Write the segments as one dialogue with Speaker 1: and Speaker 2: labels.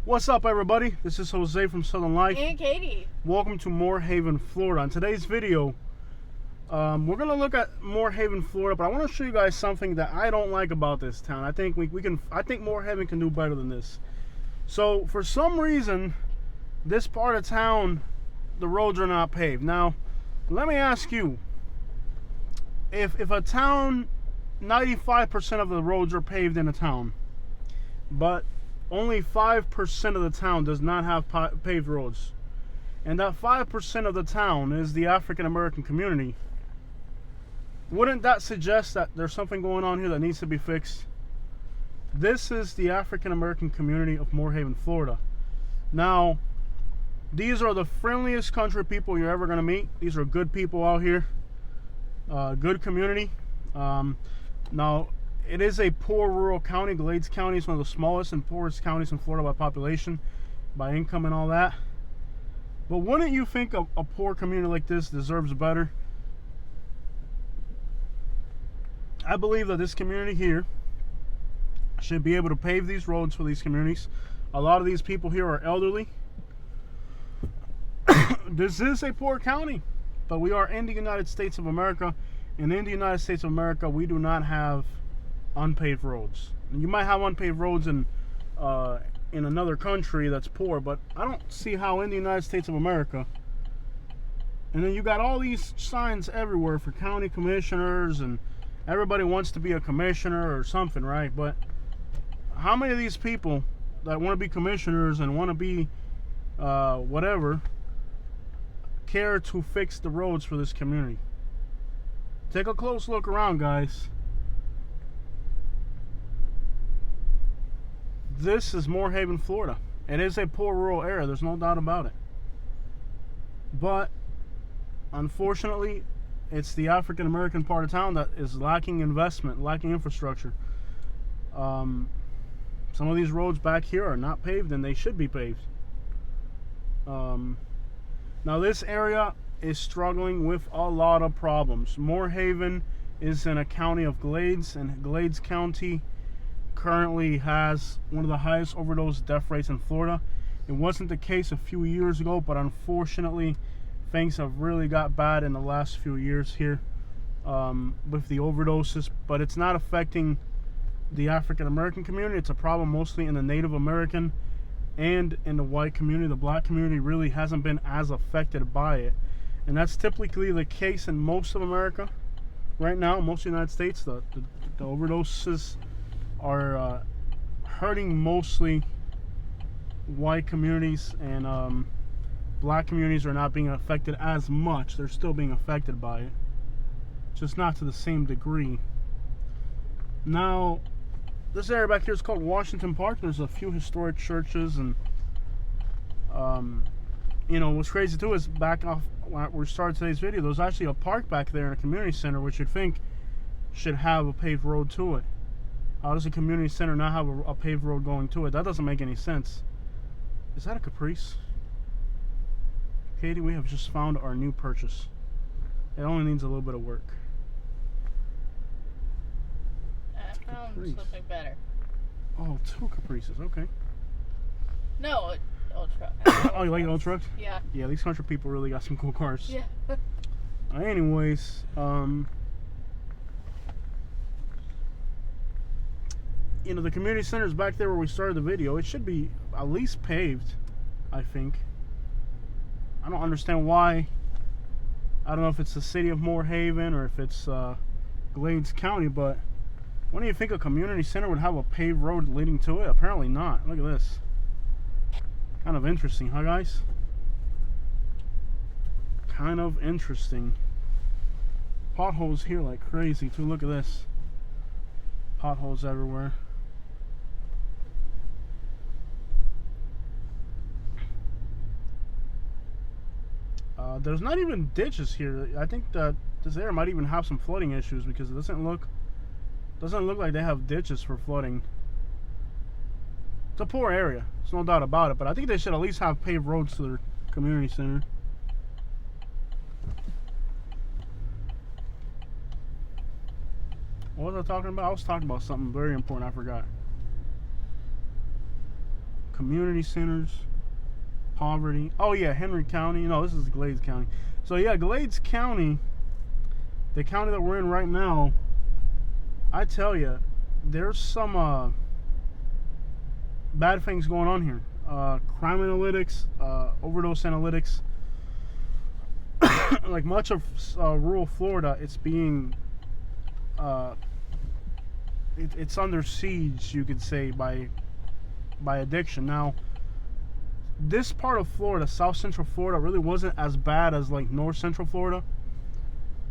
Speaker 1: What's up, everybody? This is Jose from Southern Life.
Speaker 2: And Katie.
Speaker 1: Welcome to Moore Haven, Florida. In today's video, we're going to look at Moore Haven, Florida, but I want to show you guys something that I don't like about this town. I think I think Moore Haven can do better than this. So, for some reason, this part of town, the roads are not paved. Now, let me ask you, if a town, 95% of the roads are paved in a town, but only 5% of the town does not have paved roads, and that 5% of the town is the African American community, wouldn't that suggest that there's something going on here that needs to be fixed? This is the African American community of Moore Haven, Florida. Now, these are the friendliest country people you're ever going to meet. These are good people out here, good community. Now, it is a poor rural county. Glades County is one of the smallest and poorest counties in Florida by population, by income and all that. But wouldn't you think a poor community like this deserves better? I believe that this community here should be able to pave these roads for these communities. A lot of these people here are elderly. This is a poor county, but we are in the United States of America. And in the United States of America, we do not have unpaved roads. You might have unpaved roads in another country that's poor, but I don't see how in the United States of America. And then you got all these signs everywhere for county commissioners, and everybody wants to be a commissioner or something, right? But how many of these people that want to be commissioners and want to be whatever care to fix the roads for this community? Take a close look around, guys. This is Moore Haven, Florida. It is a poor rural area, there's no doubt about it. But unfortunately, it's the African American part of town that is lacking investment, lacking infrastructure. Some of these roads back here are not paved, and they should be paved. Now, this area is struggling with a lot of problems. Moore Haven is in a county of Glades, and Glades County currently has one of the highest overdose death rates in Florida. It wasn't the case a few years ago, but unfortunately things have really got bad in the last few years here with the overdoses. But it's not affecting the African American community. It's a problem mostly in the Native American and in the white community. The black community really hasn't been as affected by it, and that's typically the case in most of America right now. Most of the United States, the overdoses are hurting mostly white communities, and black communities are not being affected as much. They're still being affected by it, just not to the same degree. Now, this area back here is called Washington Park. There's a few historic churches, and you know, what's crazy too is back off when we started today's video, there's actually a park back there in a community center, which you'd think should have a paved road to it. How does a community center not have a paved road going to it? That doesn't make any sense. Is that a Caprice? Katie, we have just found our new purchase. It only needs a little bit of work.
Speaker 2: I found something better.
Speaker 1: Oh, two Caprices, okay.
Speaker 2: No, old truck.
Speaker 1: Oh, you like old trucks?
Speaker 2: Yeah.
Speaker 1: Yeah, these country people really got some cool cars.
Speaker 2: Yeah.
Speaker 1: Anyways, you know, the community center is back there where we started the video. It should be at least paved, I think. I don't understand why. I don't know if it's the city of Moore Haven or if it's Glades County, but wouldn't you think a community center would have a paved road leading to it? Apparently not. Look at this. Kind of interesting, huh, guys? Kind of interesting. Potholes here like crazy, too. Look at this. Potholes everywhere. There's not even ditches here. I think that this area might even have some flooding issues, because it doesn't look like they have ditches for flooding. It's a poor area, there's no doubt about it, but I think they should at least have paved roads to their community center. What was I talking about? I was talking about something very important, I forgot. community centers, poverty. Oh yeah, Henry County. No, this is Glades County. So yeah, Glades County, the county that we're in right now, I tell you, there's some bad things going on here. Crime analytics, overdose analytics. Like much of rural Florida, it's being it's under siege, you could say, by addiction. Now, this part of Florida, South Central Florida, really wasn't as bad as like North Central Florida,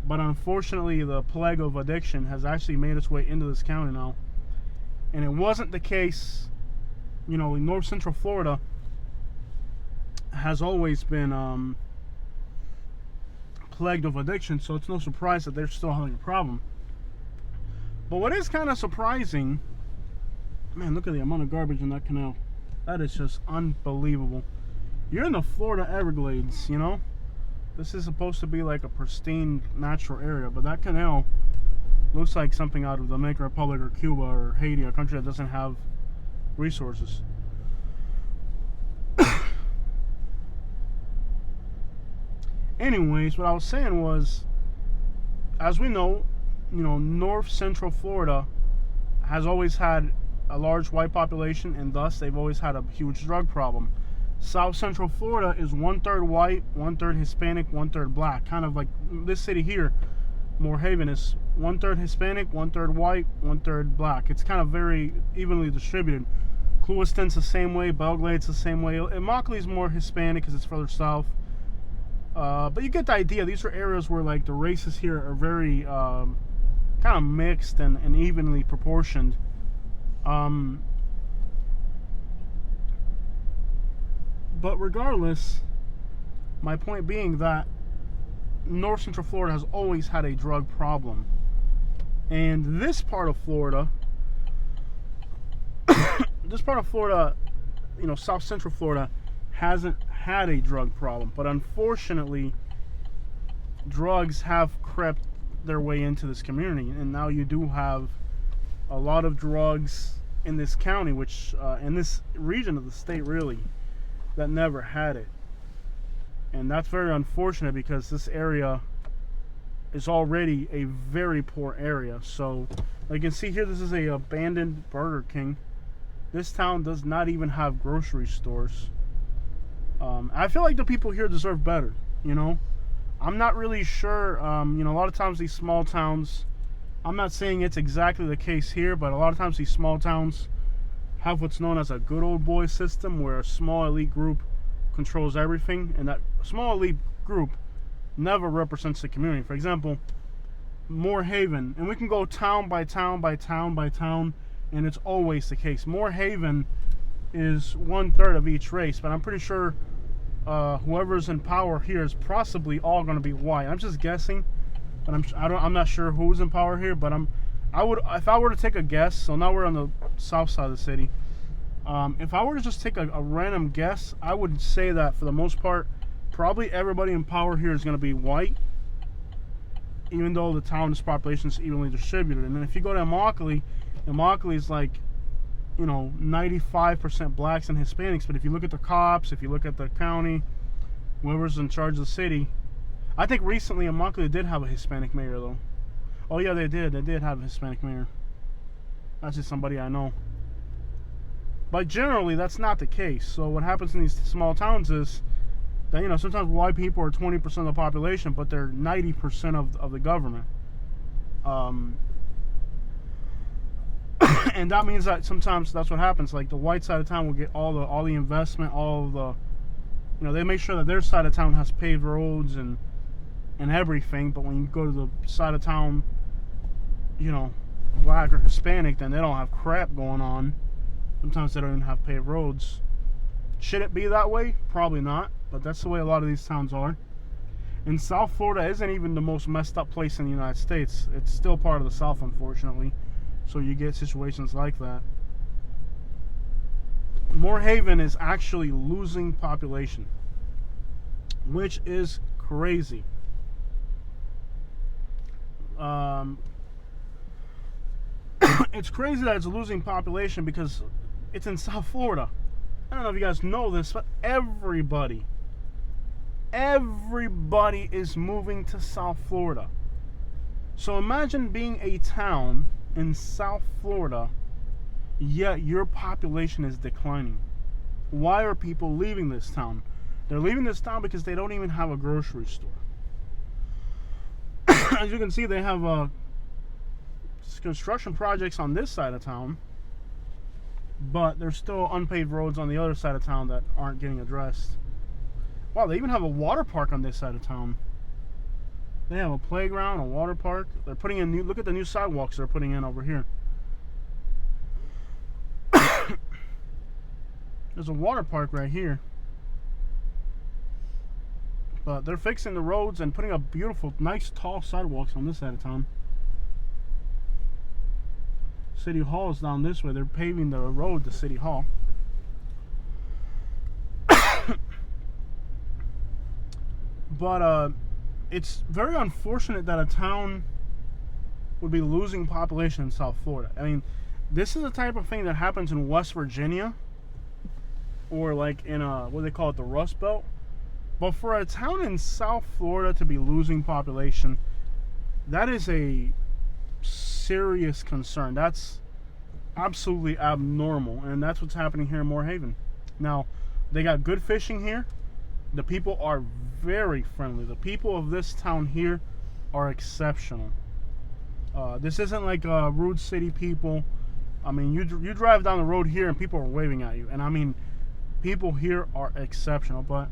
Speaker 1: but unfortunately, the plague of addiction has actually made its way into this county now, and it wasn't the case. You know, in North Central Florida has always been plagued of addiction, so it's no surprise that they're still having a problem. But what is kind of surprising, man, look at the amount of garbage in that canal. That is just unbelievable. You're in the Florida Everglades, you know? This is supposed to be like a pristine natural area, but that canal looks like something out of the Dominican Republic or Cuba or Haiti, a country that doesn't have resources. Anyways, what I was saying was, as we know, you know, North Central Florida has always had a large white population, and thus they've always had a huge drug problem. South Central Florida is 1/3 white, 1/3 Hispanic, 1/3 black. Kind of like this city here, Moorhaven, is 1/3 Hispanic, 1/3 white, 1/3 black. It's kind of very evenly distributed. Clewiston's the same way, Belgrade's the same way. Immokalee is more Hispanic because it's further south. But you get the idea. These are areas where like the races here are very kind of mixed and evenly proportioned. But regardless, my point being that North Central Florida has always had a drug problem, and this part of Florida, you know, South Central Florida, hasn't had a drug problem. But unfortunately, drugs have crept their way into this community, and now you do have a lot of drugs in this county, which in this region of the state, really, that never had it. And that's very unfortunate because this area is already a very poor area. So like you can see here, this is a abandoned Burger King. This town does not even have grocery stores. I feel like the people here deserve better, you know. I'm not really sure, you know, a lot of times these small towns, I'm not saying it's exactly the case here, but a lot of times these small towns have what's known as a good old boy system, where a small elite group controls everything, and that small elite group never represents the community. For example, Moorhaven, and we can go town by town by town by town, and it's always the case. Moorhaven is 1/3 of each race, but I'm pretty sure whoever's in power here is possibly all going to be white. I'm just guessing, but I'm not sure who's in power here. But if I were to take a guess. So now we're on the south side of the city. If I were to just take a random guess, I would say that for the most part, probably everybody in power here is going to be white, even though the town's population is evenly distributed. And then if you go to Immokalee, Immokalee is like, you know, 95% blacks and Hispanics. But if you look at the cops, if you look at the county, whoever's in charge of the city, I think recently Immokalee did have a Hispanic mayor, though. Oh yeah, they did have a Hispanic mayor. That's just somebody I know. But generally, that's not the case. So what happens in these small towns is that, you know, sometimes white people are 20% of the population, but they're 90% of the government. And that means that sometimes that's what happens. Like the white side of town will get all the investment, all of the, you know, they make sure that their side of town has paved roads and everything. But when you go to the side of town, you know, black or Hispanic, then they don't have crap going on. Sometimes they don't even have paved roads. Should it be that way? Probably not, but that's the way a lot of these towns are. And South Florida isn't even the most messed up place in the United States. It's still part of the South, unfortunately. So you get situations like that. Moorhaven is actually losing population, which is crazy. It's crazy that it's losing population because it's in South Florida. I don't know if you guys know this, but everybody is moving to South Florida. So imagine being a town in South Florida, yet your population is declining. Why are people leaving this town? They're leaving this town because they don't even have a grocery store. As you can see, they have construction projects on this side of town, but there's still unpaved roads on the other side of town that aren't getting addressed. Wow, they even have a water park on this side of town. They have a playground, a water park. They're putting in look at the new sidewalks they're putting in over here. There's a water park right here. But they're fixing the roads and putting up beautiful, nice, tall sidewalks on this side of town. City Hall is down this way. They're paving the road to City Hall. But it's very unfortunate that a town would be losing population in South Florida. I mean, this is the type of thing that happens in West Virginia, or like in what they call it, the Rust Belt. But for a town in South Florida to be losing population, that is a serious concern. That's absolutely abnormal, and that's what's happening here in Moorhaven. Now, they got good fishing here. The people are very friendly. The people of this town here are exceptional. This isn't like rude city people. I mean, you drive down the road here and people are waving at you, and I mean, people here are exceptional. But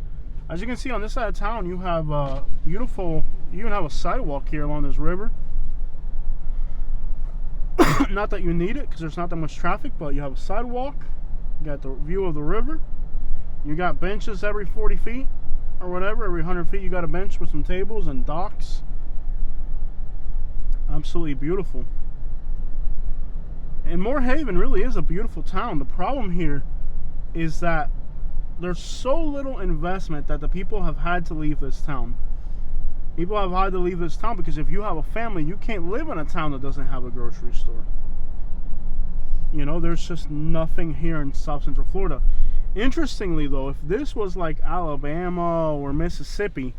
Speaker 1: as you can see on this side of town, you have beautiful. You even have a sidewalk here along this river. Not that you need it because there's not that much traffic, but you have a sidewalk. You got the view of the river. You got benches every 40 feet or whatever. Every 100 feet you got a bench with some tables and docks. Absolutely beautiful. And Moorhaven really is a beautiful town. The problem here is that there's so little investment that the people have had to leave this town. People have had to leave this town because if you have a family, you can't live in a town that doesn't have a grocery store. You know, there's just nothing here in South Central Florida. Interestingly, though, if this was like Alabama or Mississippi,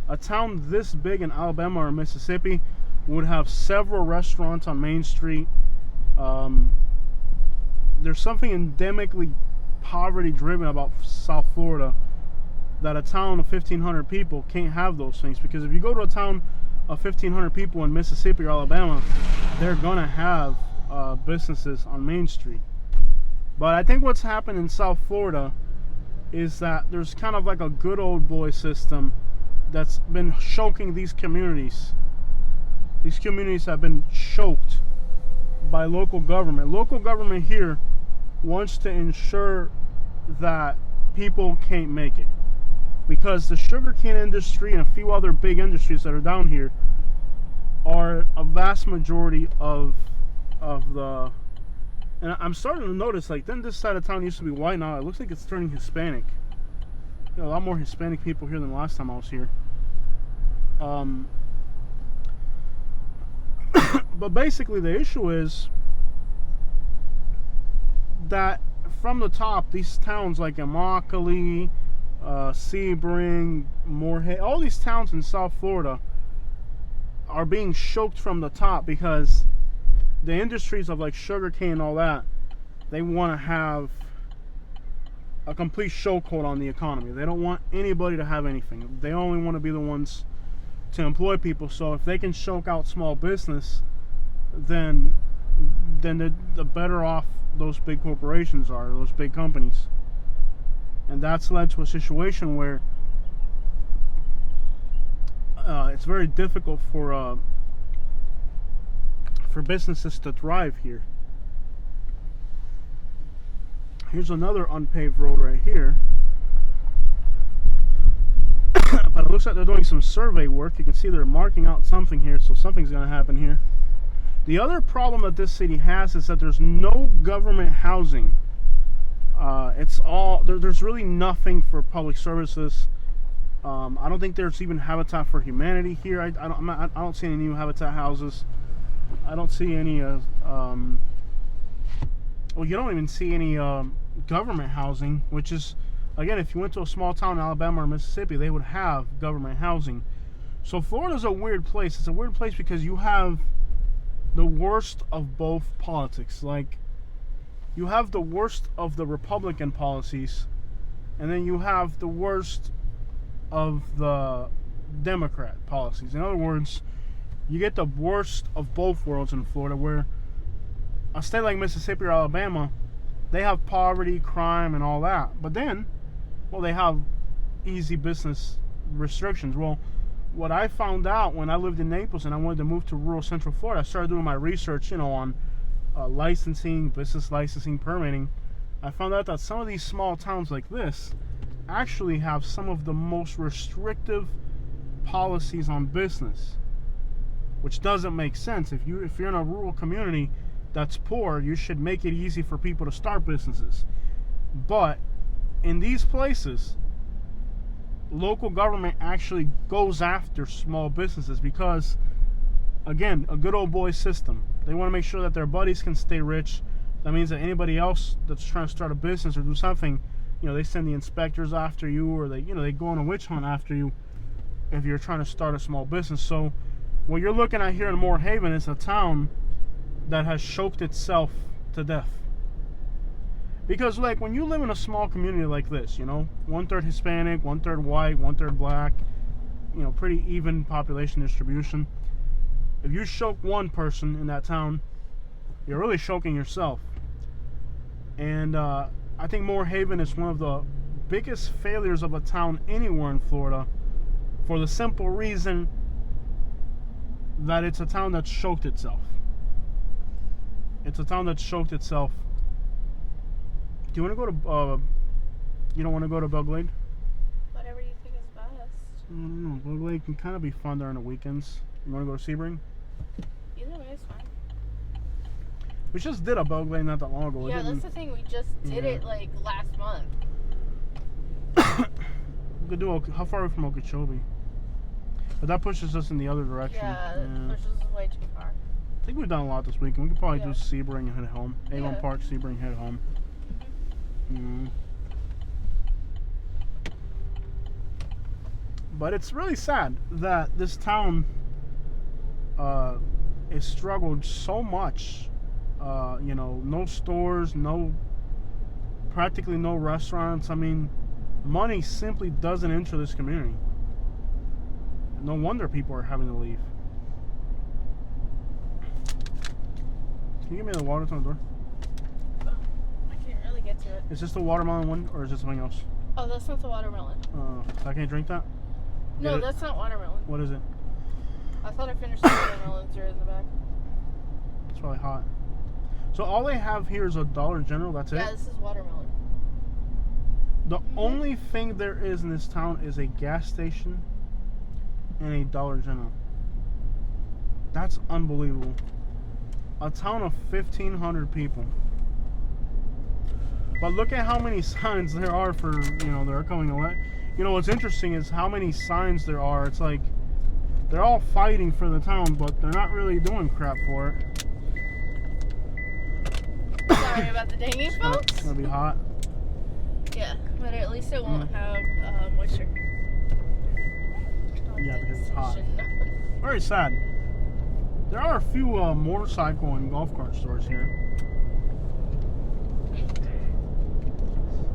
Speaker 1: a town this big in Alabama or Mississippi would have several restaurants on Main Street. There's something endemically poverty-driven about South Florida, that a town of 1,500 people can't have those things. Because if you go to a town of 1,500 people in Mississippi or Alabama, they're gonna have businesses on Main Street. But I think what's happened in South Florida is that there's kind of like a good old boy system that's been choking these communities. These communities have been choked by local government. Local government here wants to ensure that people can't make it, because the sugarcane industry and a few other big industries that are down here are a vast majority of the. And I'm starting to notice, like, then this side of town used to be white, now it looks like it's turning Hispanic. You know, a lot more Hispanic people here than last time I was here. But basically the issue is that from the top, these towns like Immokalee, Sebring, Moorhaven, all these towns in South Florida are being choked from the top because the industries of like sugarcane and all that, they want to have a complete chokehold on the economy. They don't want anybody to have anything. They only want to be the ones to employ people. So if they can choke out small business, then the better off those big corporations are, those big companies. And that's led to a situation where it's very difficult for businesses to thrive here. Here's another unpaved road right here. But it looks like they're doing some survey work. You can see they're marking out something here, so something's going to happen here. The other problem that this city has is that there's no government housing. It's all there's really nothing for public services. I don't think there's even Habitat for Humanity here. I don't see any new Habitat houses. I don't see any. Well, you don't even see any government housing, which is, again, if you went to a small town in Alabama or Mississippi, they would have government housing. So Florida's a weird place. It's a weird place because you have the worst of both politics. Like, you have the worst of the Republican policies, and then you have the worst of the Democrat policies. In other words, you get the worst of both worlds in Florida, where a state like Mississippi or Alabama, they have poverty, crime, and all that. But then, well, they have easy business restrictions. Well, what I found out when I lived in Naples and I wanted to move to rural Central Florida, I started doing my research, on licensing, business licensing, permitting. I found out that some of these small towns like this actually have some of the most restrictive policies on business, which doesn't make sense. If you're in a rural community that's poor, you should make it easy for people to start businesses. But in these places, local government actually goes after small businesses because, again, a good old boy system. They want to make sure that their buddies can stay rich. That means that anybody else that's trying to start a business or do something, they send the inspectors after you, or they go on a witch hunt after you if you're trying to start a small business. So what you're looking at here in Moore Haven is a town that has choked itself to death. Because, like, when you live in a small community like this, 1/3 Hispanic, 1/3 white, 1/3 black, pretty even population distribution. If you choke one person in that town, you're really choking yourself. And I think Moore Haven is one of the biggest failures of a town anywhere in Florida, for the simple reason that it's a town that's choked itself. It's a town that's choked itself. Do you want to go to, you don't want to go to Belle Glade?
Speaker 2: Whatever you think is best.
Speaker 1: No, Belle Glade can kind of be fun during the weekends. You want to go to Sebring?
Speaker 2: Either way is fine.
Speaker 1: We just did a Belle Glade not that long ago.
Speaker 2: Yeah, that's the thing. We just did it like last month.
Speaker 1: We could do. How far are we from Okeechobee? But that pushes us in the other direction.
Speaker 2: Yeah, that pushes us way too far.
Speaker 1: I think we've done a lot this weekend. We could probably do Sebring and head home. Avon Park, Sebring, head home. But it's really sad that this town has struggled so much. No stores, practically no restaurants. I mean, money simply doesn't enter this community. No wonder people are having to leave. Can you give me the water on the door?
Speaker 2: I can't really get to it.
Speaker 1: Is this the watermelon one, or is this something else?
Speaker 2: Oh, that's not the watermelon.
Speaker 1: So I can't drink that?
Speaker 2: No, that's not watermelon.
Speaker 1: What is it?
Speaker 2: I thought I finished the watermelons are in the back.
Speaker 1: It's probably hot. So all they have here is a Dollar General, that's it?
Speaker 2: Yeah, this is watermelon.
Speaker 1: The only thing there is in this town is a gas station and a Dollar General. That's unbelievable. A town of 1,500 people. But look at how many signs there are for, they're upcoming election. What's interesting is how many signs there are. It's like they're all fighting for the town, but they're not really doing crap for it.
Speaker 2: Sorry about the dinghy, folks.
Speaker 1: It's gonna be hot.
Speaker 2: Yeah, but at least it won't have moisture.
Speaker 1: Yeah, because it's hot. Very sad. There are a few motorcycle and golf cart stores here.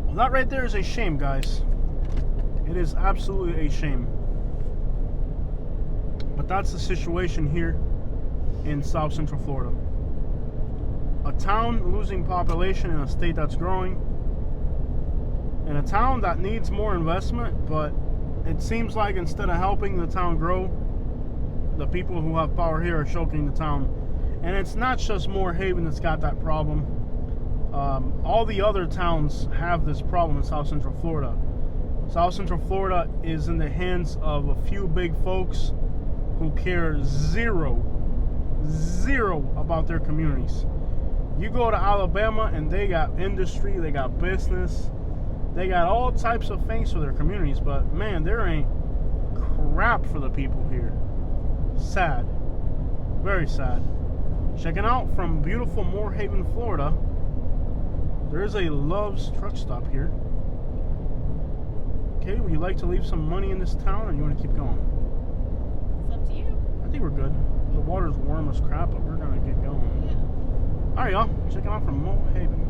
Speaker 1: Well, that right there is a shame, guys. It is absolutely a shame. But that's the situation here in South Central Florida. A town losing population in a state that's growing. In a town that needs more investment, but it seems like instead of helping the town grow, the people who have power here are choking the town. And it's not just Moore Haven that's got that problem. All the other towns have this problem in South Central Florida. South Central Florida is in the hands of a few big folks who care zero about their communities. You go to Alabama and they got industry, they got business, they got all types of things for their communities, but man, there ain't crap for the people here. Sad. Very sad. Checking out from beautiful Moore Haven, Florida, There is a Love's truck stop here. Katie, would you like to leave some money in this town, or you want to keep going?
Speaker 2: It's up to you.
Speaker 1: I think we're good. The water's warm as crap, but we're gonna get going.
Speaker 2: Yeah.
Speaker 1: All right, y'all. Checking out from Mo Haven.